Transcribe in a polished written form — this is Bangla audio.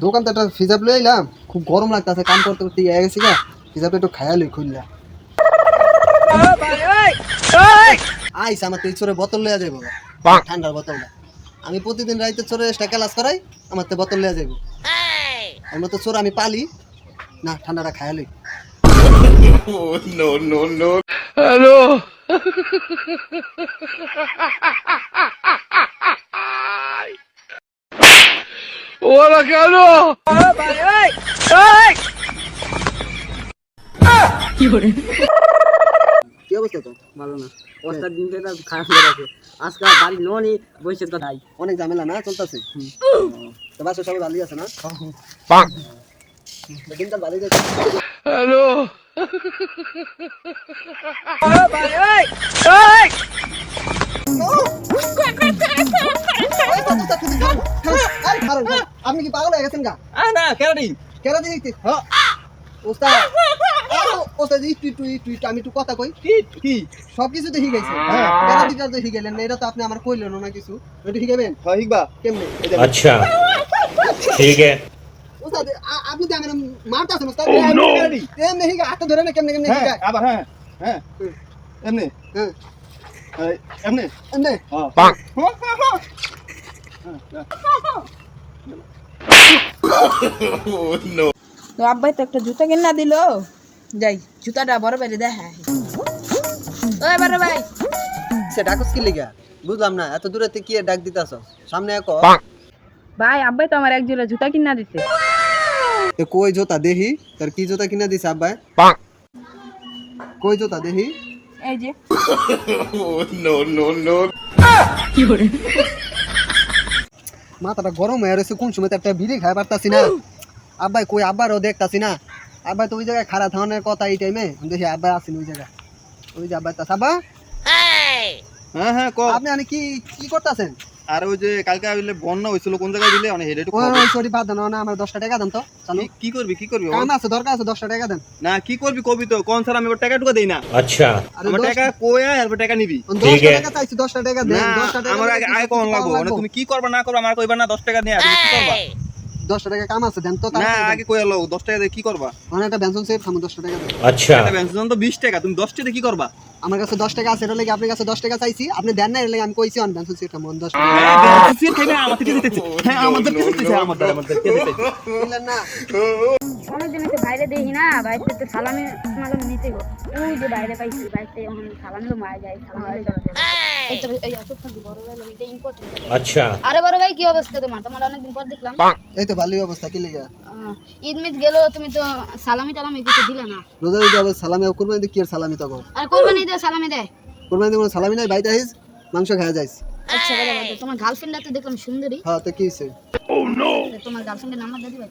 দোকান তো একটা ফিজাব লই এলাম, খুব গরম লাগতেছে, কাম করতে করতে ইয়ে গেছি গা, ফিজাবটা একটু খায়া লই খুললা। আইস আমার তো এই চোরে বোতল লইয়া যাইব, ঠান্ডার বোতলটা। আমি প্রতিদিন রাইতে চোরে ক্লাস করাই, আমার তো বোতল লইয়া যাইব। আমার তো চোর আমি পালি না, ঠান্ডাটা খায়া লই। No, no, no. Hello. Hola, Carlos. কি অবস্থা তো? ভালো না, ওস্তাদ দিনটা খারাপ হয়ে গেছে। আজকে বাড়ি লোনই বসের কথা। অনেক ঝামেলা না চলতেছে? তো বাসা সবাই ভালোই আছে না? দিনকাল ভালোই যাচ্ছে। Hello. আপনি কি পাগল হয়ে গেছেন গা? না কেন কেরা দিতে ওস্তাদ, ওস্তাদ একটু আমি একটু কথা কই। কি সবকিছু তো শিখাইছে, কেরা দিতে তো শিখাইলেন না, এটা তো আপনি আমার কইলেন না কিছু। এটা শিখাবেন? হ্যাঁ শিখবা কেমনে? अच्छा ठीक है ওস্তাদ আপনি তো আমার মারতাছেন ওস্তাদ। no! কেমনে শিখা? হাতে ধরে না, কেমনে কেমনে শিখায়? আবার হ্যাঁ হ্যাঁ এমনি হ্যাঁ এমনি এমনে Bonk. Oh no. তো আব্বাই তো একটা জুতা কিনা দিল, যাই জুতাটা বড় বাইরে দেখায়। ওই বড় ভাই, সে ডাকস কি লিগা? বুঝলাম না, এত দূরে থেকে কি ডাক দিতাছ? সামনে এক Bonk. ভাই আব্বাই তো আমার এক জোড়া জুতা কিনা দিছে। কই জোতা দেহি, তার কি জোতা কিনা দিছে আব্বাই? Bonk. কই জোতা দেহি? এই যে Oh no, no, no. কি করে মাথাটা গরম হয়ে রয়েছে, কোন সময় তো একটা বিড়ি খাই পারতাছি না। আব্বাই কই, আব্বারও দেখতাছি না। আব্বাই তো ওই জায়গায় খারাপ ধরনের কথা এই টাইমে দেখি, আব্বাই আসেন ওই জায়গায়। ওই যে আব্বাই তাস আব্বা, হ্যাঁ হ্যাঁ ক আপনি আনি কি কি করতেছেন? আর ওই যে কালকে আইলে বন্যা হইছিল কোন জায়গায় দিলে অনেক হেডে ওই সরি বাদ দেন না, আমার 10টা টাকা দেন তো, চলো। কি করবি কাম আছে, দরকার আছে, 10টা টাকা দেন। না কি করবি কবি তো কোন স্যার আমি ওর টাকা টুকা দেই না अच्छा আরে আমার টাকা কইয়া এরপর টাকা নিবি 10টা টাকা চাইছি, 10টা টাকা দেন। না 10টা টাকা আমার আগে আগে কোন লাগবো মানে তুমি কি করবা না করবা আমার কইবা না 10 টাকা নিয়ে তুমি কি করবা 10টা টাকা কাম আছে, দেন তো। না আগে কইয়া লও 10 টাকা দিয়ে কি করবা মানে একটা বেনসন সেট খামু, 10টা টাকা দেন। अच्छा একটা বেঞ্চন তো 20 টাকা তুমি 10 টাকা কি করবা আমার কাছে 10 টাকা আছে, এটা লাগি আপনার কাছে 10 টাকা চাইছি, আপনি দেন না, এর লাগি আমি কইছি অন বেনসন সেট খামু 10 টাকা। হ্যাঁ বেঞ্চন সিট খাইবে আমাদের কে দিতেছে হ্যাঁ আমাদের কে দিতেছে আমাদের কে দিতেছে বুঝলেন না? অনেকদিন হচ্ছে বাইরে দেখি না, বাইরে তো সালামি মালাম নিতে গো। ওই যে বাইরে পাইছি, বাইরে এখন সালাম লো মারা যায়, अच्छा আরে বড় ভাই কি অবস্থা তোমার? তোমার অনেকদিন পর দেখলাম। এই তো ভালোই অবস্থা, কি লিগা? ঈদ মিদ গেল, তুমি তো সালামি টালামি কিছু দিলে না। রোজা ঈদে আবার সালামি, কুরবানি দিয়ে কি আর সালামি তখন? আর কোরবানি দিয়ে সালামি দেয়? কুরবানি দিয়ে কোনো সালামি নাই, বাইতে আইস মাংস খাওয়া যাইস। আচ্ছা বলো, তোমার গার্লফ্রেন্ড তো দেখলাম সুন্দরী। হ্যাঁ তো কি হইছে? তোমার গার্লফ্রেন্ডের নাম্বার দিয়ে দিবে?